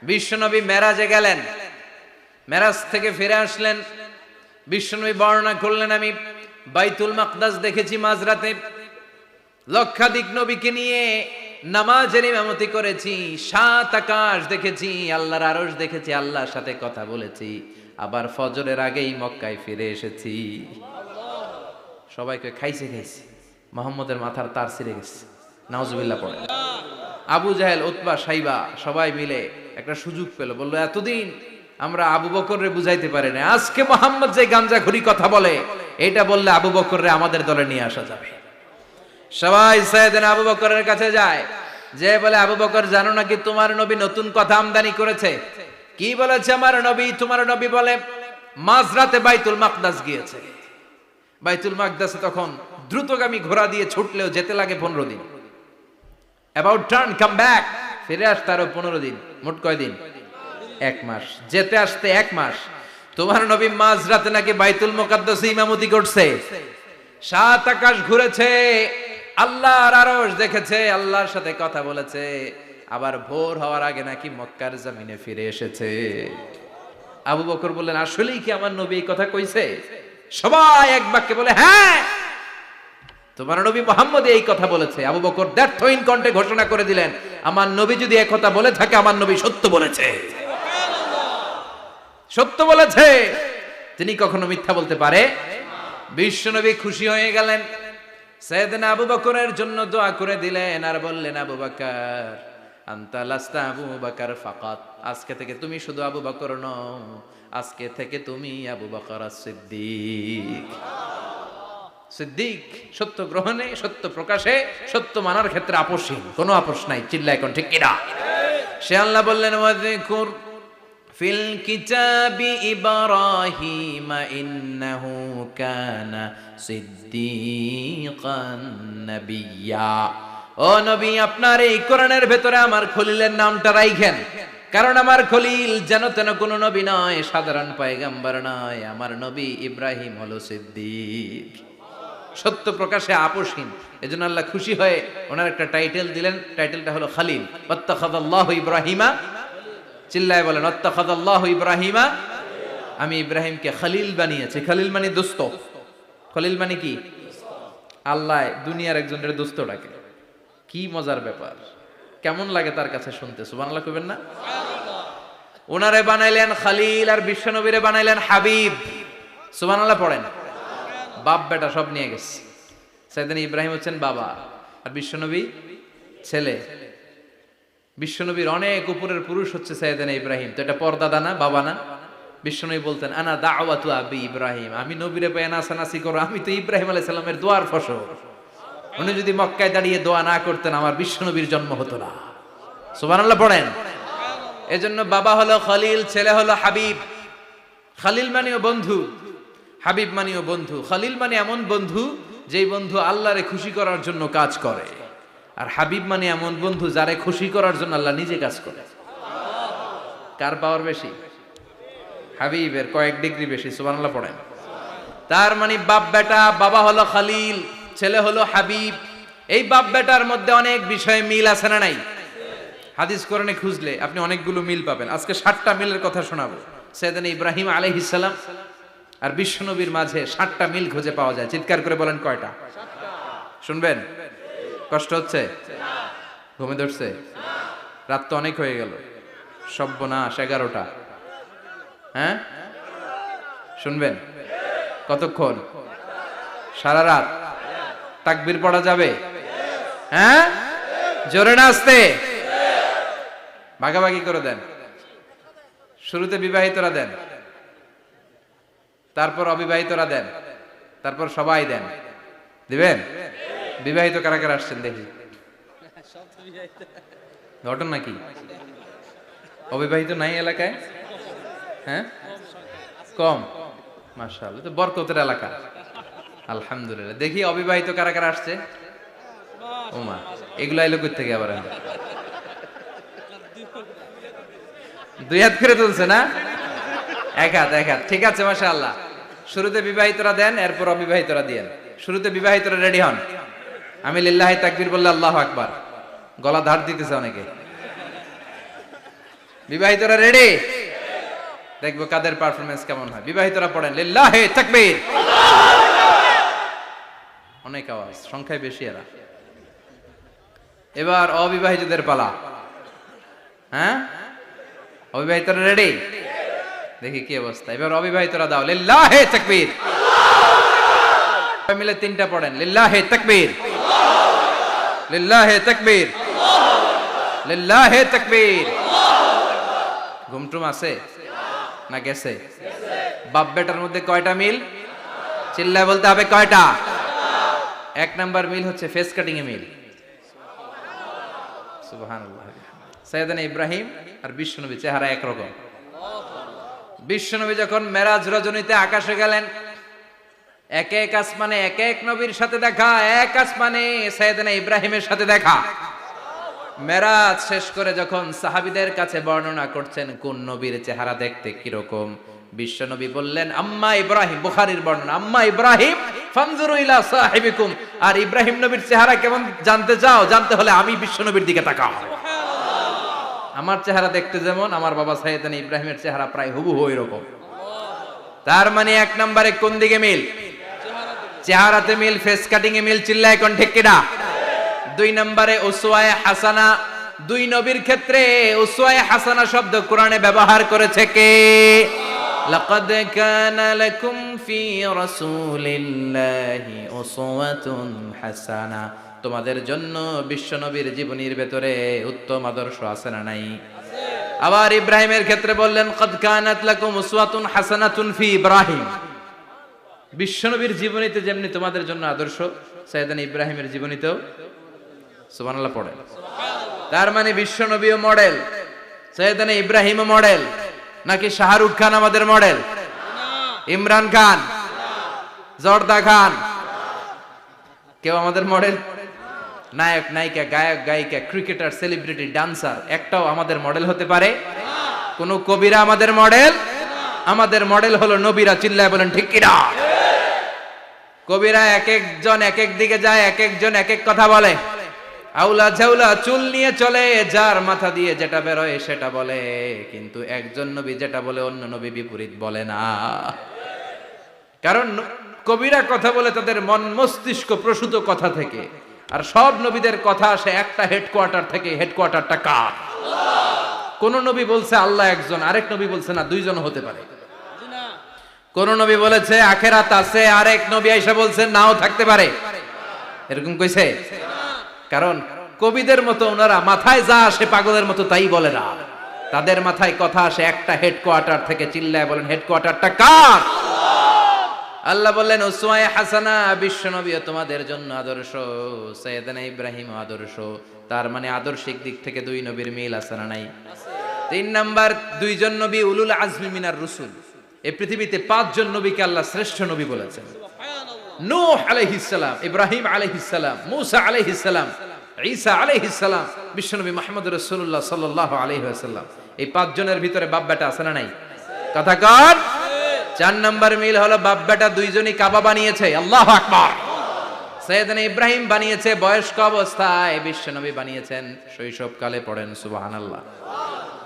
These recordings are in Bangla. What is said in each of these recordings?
বিশ্বনবী মেরাজে গেলেন, মেরাজ থেকে ফিরে আসলেন। বিশ্বনবী বর্ণনা করলেন, আমি বাইতুল মাকদাস দেখেছি মাঝরাতে, লক্ষাধিক নবীকে নিয়ে নামাজের ইমামতি করেছি, 7 আকাশ দেখেছি, আল্লাহর আরশ দেখেছি, আল্লাহর সাথে কথা বলেছি, আবার ফজরের আগেই মক্কায় ফিরে এসেছি। সবাইকে খাইছে খাইছে, মুহাম্মদের মাথার তার ছিঁড়ে গেছে, নাউজুবিল্লাহ পড়ে। আবু জাহেল, উতবা, সাইবা সবাই মিলে একটা সুযোগ পেল, বলল এতদিন আমরা আবু বকররে বুঝাইতে পারি না, আজকে মুহাম্মদ যে গাঞ্জাখুরি কথা বলে এটা বললে আবু বকররে আমাদের দলে নিয়ে আসা যাবে। সবাই সাইয়েদনা আবু বকরের কাছে যায়, যে বলে আবু বকর জানো নাকি তোমার নবী নতুন কথা আমদানি করেছে? কি বলেছে আমার নবী? তোমার নবী বলে মাঝরাতে বাইতুল মাকদাস গিয়েছে। বাইতুল মাকদাসে তখন দ্রুতগামী ঘোড়া দিয়ে ছুটলেও যেতে লাগে 15 দিন। অ্যাবাউট টার্ন কাম ব্যাক, ফিরে আসতে আরো 15 দিন, মোট কয় দিন? 1 মাস, যেতে আসতে 1 মাস। তোমার নবী মাঝরাতে নাকি বাইতুল মুকাদ্দাসে ইমামতি করছে, 7 আকাশ ঘুরেছে, আল্লাহর আরশ দেখেছে, আল্লাহর সাথে কথা বলেছে, আবার ভোর হওয়ার আগে নাকি মক্কার জমিনে ফিরে এসেছে। আবু বকর বললেন, আসলেই কি আমার নবী এই কথা কইছে? সবাই এক বাক্যে বলে, হ্যাঁ তোমার নবী মুহাম্মদ এই কথা বলেছে। আবু বকর দ্ব্যর্থহীন কণ্ঠে ঘোষণা করে দিলেন, আমার নবী যদি এই কথা বলে থাকে, আমার নবী সত্য বলেছে, সত্য বলেছে, তিনি কখনো মিথ্যা বলতে পারে? বিশ্বনবী খুশি হয়ে গেলেন, সাইয়েদনা আবু বকরের জন্য দোয়া করে দিলেন, আর বললেন, আবু বকর আনতা লাস্তা আবু বকর ফাকাত, আজকে থেকে তুমি শুধু আবু বকর নও, আজকে থেকে তুমি আবু বকর সিদ্দিক। সিদ্দিক সত্য গ্রহণে, সত্য প্রকাশে, সত্য মানার ক্ষেত্রে আপোষহীন, কোনো আপোষ নাই। চিল্লায় এখন ঠিক কিনা? সে আল্লাহ বললেন, ওয়াযকুর ফিল কিতাবি ইব্রাহিম ইন্নাহু কানা সিদ্দিকান নাবিয়্যা। ও নবী, আপনার এই কোরআনের ভেতরে আমার খলিলের নামটা রাখেন, কারণ আমার খলিল যেন তেন কোনো নবী নয়, সাধারণ পয়গম্বর নয়, আমার নবী ইব্রাহিম হলো সিদ্দিক, সত্য প্রকাশে আপোষহীন। এজন্য আল্লাহ খুশি হয়ে ওনার একটা টাইটেল দিলেন, টাইটেলটা হলো খলিল। ওয়াত্তাখাযাল্লাহু ইব্রাহিমা, চিল্লায় বলেন ওয়াত্তাখাযাল্লাহু ইব্রাহিমা, আমি ইব্রাহিমকে খলিল বানিয়েছি। খলিল মানে দোস্ত। খলিল মানে কি? আল্লাহ দুনিয়ার একজনের দোস্ত ডাকে, কি মজার ব্যাপার, কেমন লাগে তার কাছে শুনতে? সুবহানাল্লাহ কইবেন না? ওনারে বানাইলেন খলিল, আর বিশ্বনবীরে বানাইলেন হাবিব। সুবহানাল্লাহ পড়েন। বাপ বেটা সব নিয়ে গেছে। সাইয়েদনা ইব্রাহিম হচ্ছেন বাবা, আর বিশ্বনবী ছেলে। বিশ্বনবীর অনেক উপরের পুরুষ হচ্ছে সাইয়েদনা ইব্রাহিম, তো এটা পরদাদা না, বাবা না? বিশ্বনবী বলতেন, আনা দাওয়াতু আবি ইব্রাহিম, আমি নবীরে পেয়ে নাসানাসি করো, আমি তো ইব্রাহিম আলাইহিস সালামের দোয়ার ফসল। উনি যদি মক্কায় দাঁড়িয়ে দোয়া না করতেন, আমার বিশ্বনবীর জন্ম হতো না। সুবহানাল্লাহ পড়েন। এজন্য বাবা হলো খলিল, ছেলে হলো হাবিব। খলিল মানেও বন্ধু, হাবিব মানেও বন্ধু। খলিল মানে এমন বন্ধু যেই বন্ধু আল্লাহরে খুশি করার জন্য কাজ করে, আর হাবিব মানে এমন বন্ধু যারে খুশি করার জন্য আল্লাহ নিজে কাজ করে। কার পাওয়ার বেশি? হাবিবের কয়েক ডিগ্রি বেশি। সুবহানাল্লাহ পড়েন। তার মানে বাপ বেটা, বাবা হলো খলিল, ছেলে হলো হাবিব। এই বাপ বেটার মধ্যে অনেক বিষয়ে মিল আছে না নাই? হাদিস কোরআনে খুঁজলে আপনি অনেকগুলো মিল পাবেন। আজকে 7টা মিলের কথা শোনাবো। সাইয়েদনা ইব্রাহিম আলাইহিস সালাম আর বিশ্বনবীর মাঝে 7টা মিল খুঁজে পাওয়া যায়। চিৎকার করে বলেন কয়টা? শুনবেন? কষ্ট হচ্ছে? ঘুমে ধরছে? রাত তো অনেক হয়ে গেল, সর্বনাশ 11টা। হ্যাঁ শুনবেন? কতক্ষণ? সারা রাত? তাকবীর পড়া যাবে? হ্যাঁ জোরে না আস্তে? ভাগাভাগি করে দেন। শুরুতে বিবাহিতরা দেন, তারপর অবিবাহিতরা দেন, তারপর সবাই দেন। দিবেন? বিবাহিত কারা কারা আসছেন দেখি? ঘটনা নাকি? অবিবাহিত নাই এলাকায়? হ্যাঁ কম, মাশাআল্লাহ, তো বরকতের এলাকা। আলহামদুলিল্লাহ। দেখি অবিবাহিত কারা কারা আসছে? ওমা, এগুলা এলো কই থেকে আবার? 2 হাত করে তুলছে না? 1 হাত, 1 হাত। ঠিক আছে, মাশাআল্লাহ। শুরুতে বিবাহিতরা দেন, এরপর অবিবাহিতরা দিয়েন। শুরুতে বিবাহিতরা রেডি হন। আমি লিল্লাহি তাকবীর বললে আল্লাহু আকবার। গলা ধার দিতেছে অনেকে। বিবাহিতরা রেডি? দেখবো কাদের পারফরমেন্স কেমন হয়। বিবাহিতরা পড়েন লিল্লাহি তাকবীর। অনেক আওয়াজ, সংখ্যায় বেশি এরা। এবার অবিবাহিতদের পালা। হ্যাঁ, অবিবাহিতরা রেডি? দেখি কি অবস্থা। এবার অবিবাহিতরা দাও লিল্লাহি তাকবীর। মিলে তিনটা পড়েন লিল্লাহি তাকবীর, লিল্লাহি তাকবীর, লিল্লাহি তাকবীর। ঘুমটুম আছে না গেছে? বাপ বেটার মধ্যে কয়টা মিল? চিল্লায় বলতে হবে কয়টা? এক নাম্বার মিল হচ্ছে ফেস কাটিং এ মিল। সুবহানাল্লাহ। সাইয়েদনা ইব্রাহিম আর বিশ্বনবী চেহারা একরকম। বিশ্বনবী যখন মেরাজ রজনীতে আকাশে গেলেন, এক এক আসমানে এক এক নবীর সাথে দেখা, এক আসমানে সাইয়েদনা ইব্রাহিমের সাথে দেখা। মেরাজ শেষ করে যখন সাহাবীদের কাছে বর্ণনা করছেন কোন নবীর চেহারা দেখতে কিরকম, বিশ্বনবী বললেন আম্মা ইব্রাহিম, বুখারীর বর্ণনা, আম্মা ইব্রাহিম ফানজুরু ইলা সাহিবিকুম। আর ইব্রাহিম নবীর চেহারা কেমন জানতে চাও? জানতে হলে আমি বিশ্বনবীর দিকে তাকাও। আমার চেহারা দেখতে যেমন, আমার বাবা সাইয়েদনা ইব্রাহিমের চেহারা প্রায় হুবহু এরকম। তার মানে এক নম্বরে কোন দিকে মিল? চেহারাতে মিল, ফেস কাটিং এ মিল। চিল্লায় কোন ঠিক কিনা? দুই নম্বরে উসওয়ায়ে হাসানা। দুই নবীর ক্ষেত্রে উসওয়ায়ে হাসানা শব্দ কোরআনে ব্যবহার করেছে কে? লাকাদ কানা লাকুম ফি রাসূলিল্লাহি উসওয়াতুন হাসানা। তোমাদের জন্য বিশ্বনবীর জীবনীর ভেতরে উত্তম আদর্শ আছে না নাই? আবার ইব্রাহিমের ক্ষেত্রে বললেন কাদ কানাত লাকুম উসওয়াতুন হাসানাতুন ফি ইব্রাহিম। বিশ্বনবীর জীবনীতে যেমনি তোমাদের জন্য আদর্শ, সাইয়েদনা ইব্রাহিমের জীবনীতেও। সুবহানাল্লাহ পড়ে। তার মানে বিশ্বনবীও মডেল, সাইয়েদনা ইব্রাহিমও মডেল। নাকি শাহরুখ খান আমাদের মডেল? ইমরান খান, জর্দা খান, কেউ আমাদের মডেল? নায়ক নায়িকা, গায়ক গায়িকা, ক্রিকেটার, সেলিব্রিটি, ডান্সার একটাও আমাদের মডেল হতে পারে? কোন কবিরা আমাদের মডেল? আমাদের মডেল হলো নবীরা। চিল্লায় বলেন ঠিক কিনা? কবিরা এক একজন এক এক দিকে যায়, এক একজন এক এক কথা বলে। আউলা ঝাউলা চুল নিয়ে চলে, যার মাথা দিয়ে যেটা বেরোয় সেটা বলে। কিন্তু একজন নবী যেটা বলে অন্য নবী বিপরীত বলে না। কারণ কবিরা কথা বলে তাদের মন মস্তিষ্ক প্রসূত কথা থেকে, আর সব নবীদের কথা আসে একটা হেডকোয়ার্টার থেকে। হেডকোয়ার্টারটা কার? কোন নবী বলছে আল্লাহ একজন, আরেক নবী বলছে না দুইজন হতে পারে। কোন নবী বলেছে আখেরাত আছে, আরেক নবী আইসা বলছে নাও থাকতে পারে। এরকম কইছে? কারণ কবিদের মতো ওনারা মাথায় যা আসে পাগলের মতো তাই বলে না। তাদের মাথায় কথা আসে একটা হেডকোয়ার্টার থেকে। চিল্লায় বলেন হেডকোয়ার্টারটা কার? আল্লাহ বললেন উসওয়ায়ে হাসানা, বিশ্বনবী তোমাদের জন্য আদর্শ, সাইয়েদনা ইব্রাহিম আদর্শ। তার মানে আদর্শিক দিক থেকে দুই নবীর মিল আছে না নাই? তিন নাম্বার, দুইজন নবী উলুল আজমি মিনার রুসুল। এই পৃথিবীতে পাঁচজন নবীকে আল্লাহ শ্রেষ্ঠ নবী বলেছেন। নূহ আলাইহিস সালাম, ইব্রাহিম আলাইহিস সালাম, মূসা আলাইহিস সালাম, ঈসা আলাইহিস সালাম, বিশ্বনবী মুহাম্মদ রাসূলুল্লাহ সাল্লাল্লাহু আলাইহি ওয়াসাল্লাম। এই পাঁচজনের ভিতরে বাপ বেটা আছে না নাই? কথা কর। চার নাম্বার মিল হলো বাপ বেটা দুইজনই কাবা বানিয়েছে। আল্লাহু আকবার। সাইয়েদনা ইব্রাহিম বানিয়েছে বয়স্ক অবস্থায়, বিশ্বনবী বানিয়েছেন শৈশবকালে। পড়েন সুবহানাল্লাহ।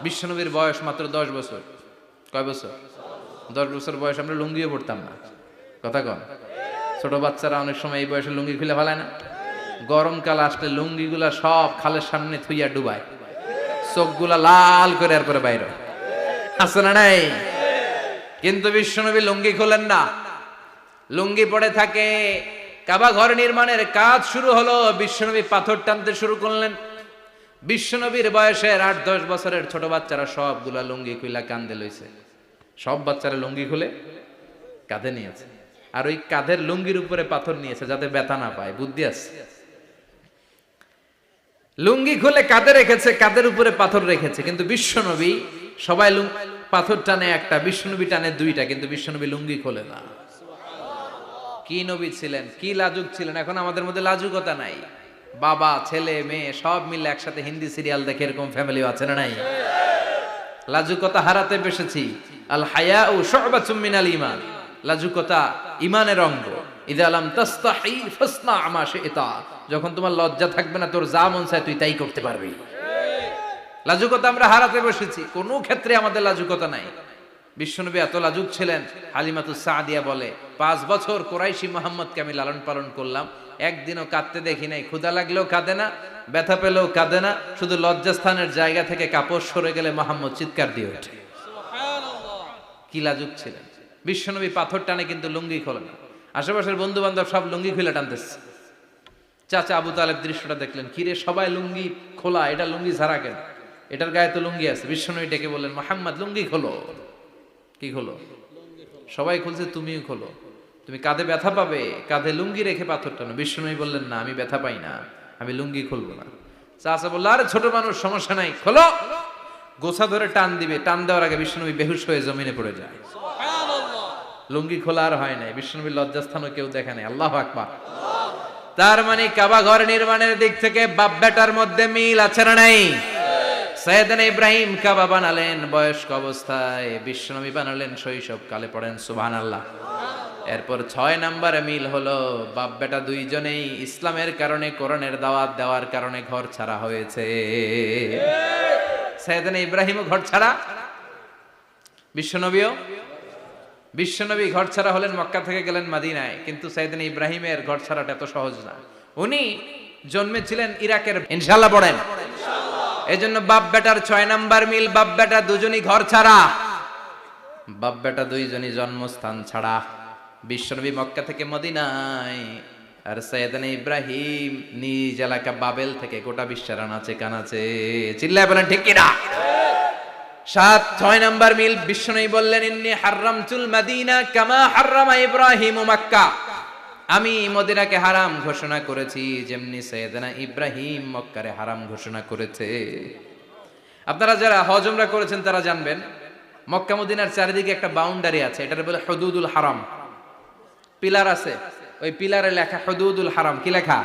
বিশ্বনবীর বয়স মাত্র 10 বছর। কয় বছর? 10 বছর বয়স আমরা লুঙ্গিও পড়তাম না। কথা কন। ছোট বাচ্চারা অনেক সময় এই বয়সে লুঙ্গি খুলে ফেলায় না? গরমকাল আসলে লুঙ্গিগুলা সব খালের সামনে থুইয়া ডুবায়, চোখগুলা লাল করে এরপরে বাইরে। আছে না নাই? কিন্তু বিশ্বনবী লুঙ্গি খোলেন না, লুঙ্গি পড়ে থাকে। কাবা ঘর নির্মাণের কাজ শুরু হলো, বিশ্বনবী পাথর টানতে শুরু করলেন। বিশ্বনবীর বয়সের 8-10 বছরের ছোট বাচ্চারা সবগুলা লুঙ্গি খুইলা কাঁধে লইছে। সব বাচ্চারা লুঙ্গি খুলে কাঁধে নিয়েছে, আর ওই কাঁধের লুঙ্গির উপরে পাথর নিয়েছে যাতে ব্যথা না পায়। বুদ্ধি আছে। লুঙ্গি খুলে কাঁধে রেখেছে, কাঁধের উপরে পাথর রেখেছে। কিন্তু বিশ্বনবী, সবাই পাথর টানে একটা, বিশ্বনবী টানে দুইটা, কিন্তু বিশ্বনবী লুঙ্গি খোলে না। কি নবী ছিলেন, কি লাজুক ছিলেন। এখন আমাদের মধ্যে লাজুকতা নাই। বাবা ছেলে মেয়ে সব মিলে একসাথে হিন্দি সিরিয়াল দেখে, এরকম ফ্যামিলিও আছে না নাই? লাজুকতা হারাতে বসেছি। আল হায়াউ শু'বাতুম মিনাল ঈমান। লাজুকতা ঈমানের অঙ্গ। ইযা লাম তাস্তাহি ফাসনা মা শি'তা। যখন তোমার লজ্জা থাকবে না, তোর যা মন চায় তুই তাই করতে পারবি। লাজুকতা আমরা হারাতে বসেছি, কোনো ক্ষেত্রে আমাদের লাজুকতা নাই। বিশ্বনবী এত লাজুক ছিলেন, হালিমাতুস সাদিয়া বলে 5 বছর কুরাইশি মুহাম্মদকে আমি লালন পালন করলাম, একদিনও কাঁদতে দেখি নাই। ক্ষুধা লাগলেও কাঁদে না, ব্যথা পেলেও কাঁদে না, শুধু লজ্জাস্থানের জায়গা থেকে কাপড় সরে গেলে মুহাম্মদ চিৎকার দিয়ে ওঠে। কি লাজুক ছিলেন বিশ্বনবী। পাথর টানে কিন্তু লুঙ্গি খোলে না। আশেপাশের বন্ধু বান্ধব সব লুঙ্গি খুলে টানতেছে। চাচা আবু তালেব দৃশ্যটা দেখলেন, কিরে সবাই লুঙ্গি খোলা, এটা লুঙ্গি ছাড়া কেন? এটার গায়ে তো লুঙ্গি আছে। বিশ্বনবী ডেকে বললেন, মুহাম্মদ লুঙ্গি খোলো। কি খোলো? সবাই খুলছে, তুমিও খোলো। তুমি কাঁধে ব্যথা পাবে, কাঁধে লুঙ্গি রেখে পাথর টানো। বিশ্বনবী বললেন, না আমি ব্যথা পাই না, আমি লুঙ্গি খুলবো না। চাচা বলল, আরে ছোট মানুষ, সমস্যা নাই, খোলো। গোছা ধরে টান দিবে, টান দেওয়ার আগে বিশ্বনবী বেহুশ হয়ে জমিনে পড়ে যায়। লুঙ্গি খোলা আর হয় নাই। বিশ্বনবীর লজ্জাস্থানও কেউ দেখে নাই। আল্লাহু আকবার। তার মানে কাবা ঘর নির্মাণের দিক থেকে বাপ বেটার মধ্যে মিল আছে না নাই? সাইয়েদনা ইব্রাহিম কাবা বানালেন বয়স্ক অবস্থায়, বিশ্বনবী বানালেন শৈশবকালে। পড়েন সুবহানাল্লাহ। এরপর 6 নম্বরে মিল হলো, বাপ বেটা দুইজনেই ইসলামের কারণে, কোরআনের দাওয়াত দেওয়ার কারণে ঘর ছাড়া হয়েছে। সাইয়েদনা ইব্রাহিমও ঘর ছাড়া, বিশ্বনবী ঘর ছাড়া হলেন, মক্কা থেকে গেলেন মদিনায়। কিন্তু সাইয়েদনা ইব্রাহিমের ঘর ছাড়াটা এত সহজ না। উনি জন্মেছিলেন ইরাকের। ইনশাআল্লাহ পড়েন। এজন্য বাপ বেটার 6 নাম্বার মিল, বাপ বেটা দুজনই ঘর ছাড়া, বাপ বেটা দুইজনই জন্মস্থান ছাড়া। বিশ্বনবী মক্কা থেকে মদিনায়, আর সাইয়েদনা ইব্রাহিম নিজ এলাকা বাবেল থেকে গোটা বিশ্বের আনাচে কানাচে। চিল্লায় বলেন ঠিক কিনা? 6 নাম্বার মিল, বিশ্বনবী বললেন, ইন্নী হারামতুল মদিনা কামা হারামা ইব্রাহিম মক্কা। আমি মদিনাকে হারাম ঘোষণা করেছি যেমনি সাইয়েদনা ইব্রাহিম মক্কারে হারাম ঘোষণা করেছে। আপনারা যারা হজ উমরা করেছেন তারা জানবেন, মক্কা মদিনার চারিদিকে একটা বাউন্ডারি আছে, এটার বলে হুদুদুল হারাম। পিলার আছে, ওই পিলারে লেখা হুদুদুল হারাম। কি লেখা?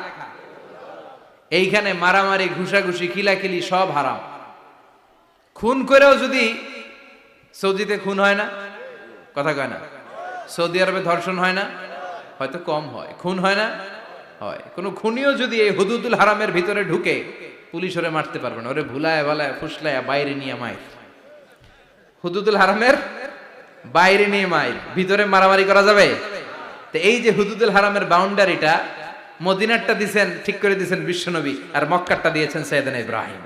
এইখানে মারামারি, ঘুষাঘুষি, কিলাকিলি সব হারাম। খুন করেও যদি, সৌদিতে খুন হয় না, কথা কয় না? সৌদি আরবে ধর্ষণ হয় না? হয়তো কম হয়। খুন হয় না? হয়। কোনো খুনিও যদি এই হুদুদুল হারামের ভিতরে ঢুকে, পুলিশ ওরে মারতে পারবে না। ওরে ভুলায় ভালায় ফুসলায় বাইরে নিয়ে মাইর। হুদুদুল হারামের বাইরে নিয়ে মাইর, ভিতরে মারামারি করা যাবে? তো এই যে হুদুদুল হারামের বাউন্ডারিটা, মদিনারটা দিয়েছেন, ঠিক করে দিয়েছেন বিশ্বনবী, আর মক্কারটা দিয়েছেন সাইয়েদনা ইব্রাহিম।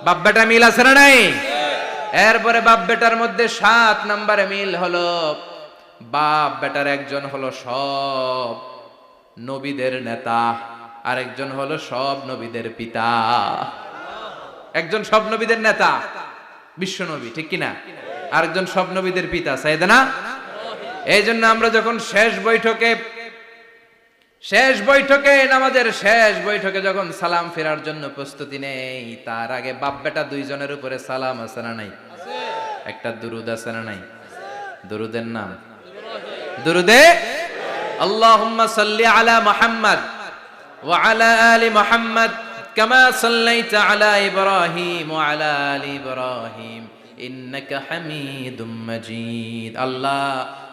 বাপ বেটা মিল আছে না নাই? এরপরে বাপ বেটার মধ্যে 7 নম্বরে মিল হলো, বাপ বেটার একজন হলো সব নবীদের নেতা, আর একজন হলো সব নবীদের পিতা। একজন সব নবীদের নেতা বিশ্বনবী, ঠিক কিনা? আরেকজন সব নবীদের পিতা সাইয়েদনা। এই জন্য আমরা যখন শেষ বৈঠকে নামাজের শেষ বৈঠকে যখন সালাম ফেরার জন্য প্রস্তুতি নেই, তার আগে বাপ বেটা দুইজনের উপরে সালাম আছে না নাই? একটা দুরুদ আছে না নাই? দুরুদের নাম দুরুদে আল্লাহুম্মা সাল্লি আলা মুহাম্মদ ওয়া আলা আলি মুহাম্মদ কামা সাল্লাইতা আলা ইব্রাহিম ওয়া আলা আলি ইব্রাহিম ইন্নাকা হামিদুম মাজিদ। আল্লাহ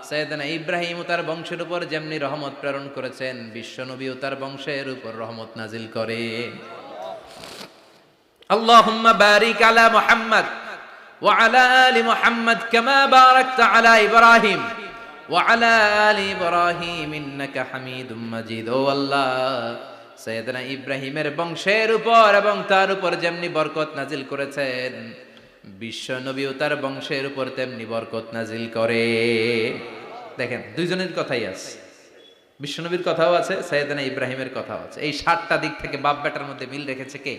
সাইয়েদনা ইব্রাহিম ও তার বংশের উপর যেমনি রহমত প্রেরণ করেছেন, বিশ্বনবী ও তার বংশের উপর রহমত নাজিল করে। আল্লাহুম্মা বারিক আলা মুহাম্মদ ওয়া আলা আলি মুহাম্মদ কামা বারাকতা আলা ইব্রাহিম ওয়া আলা আলি ইব্রাহিম ইন্নাকা হামিদুম মাজিদ। ও আল্লাহ, সাইয়েদনা ইব্রাহিমের বংশের উপর এবং তার উপর যেমনি বরকত নাজিল করেছেন, বিশ্বনবী ও তার বংশের উপর তেমনি বরকত নাজিল করে। দেখেন, দুইজনের কথাই আছে, বিশ্বনবীর কথাও আছে, সাইয়েদনা ইব্রাহিমের কথাও আছে। এই 7টা দিক থেকে বাপ বেটার মধ্যে মিল রেখেছে কে?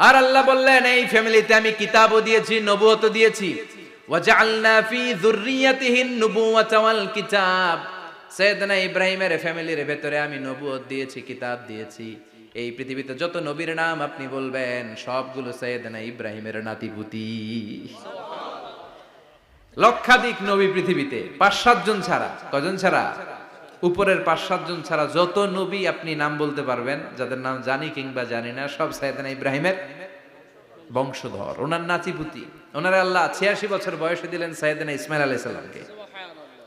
আর আল্লাহ বললেন, এই ফ্যামিলিতে আমি কিতাবও দিয়েছি, নবুয়তও দিয়েছি। ওয়াজআলনা ফি যুররিয়াতিহিন নুবুওয়াতা ওয়াল কিতাব। সাইয়েদনা ইব্রাহিমের ফ্যামিলির ভেতরে আমি নবুয়ত দিয়েছি, কিতাব দিয়েছি। এই পৃথিবীতে যত নবীর নাম আপনি বলবেন, সবগুলো সাইয়েদনা ইব্রাহিমের নাতিপুতি। লক্ষাধিক নবী পৃথিবীতে, 5-7 জন ছাড়া। কজন ছাড়া? উপরের 5-7 জন ছাড়া যত নবী আপনি নাম বলতে পারবেন, যাদের নাম জানি কিংবা জানি না, সব সাইয়েদনা ইব্রাহিমের বংশধর, ওনার নাতিপুতি। ওনার আল্লাহ 86 বছর বয়সে দিলেন সাইয়েদনা ইসমাইল আলাইহিস সালামকে।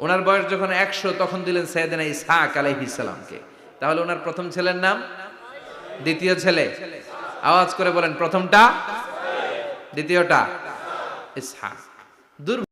ওনার বয়স যখন 100 তখন দিলেন সাইয়েদনা ইসহাক আলাইহিস সালামকে। তাহলে ওনার প্রথম ছেলের নাম, দ্বিতীয় ছেলে, আওয়াজ করে বলেন প্রথমটা দ্বিতীয়টা ইসহাক।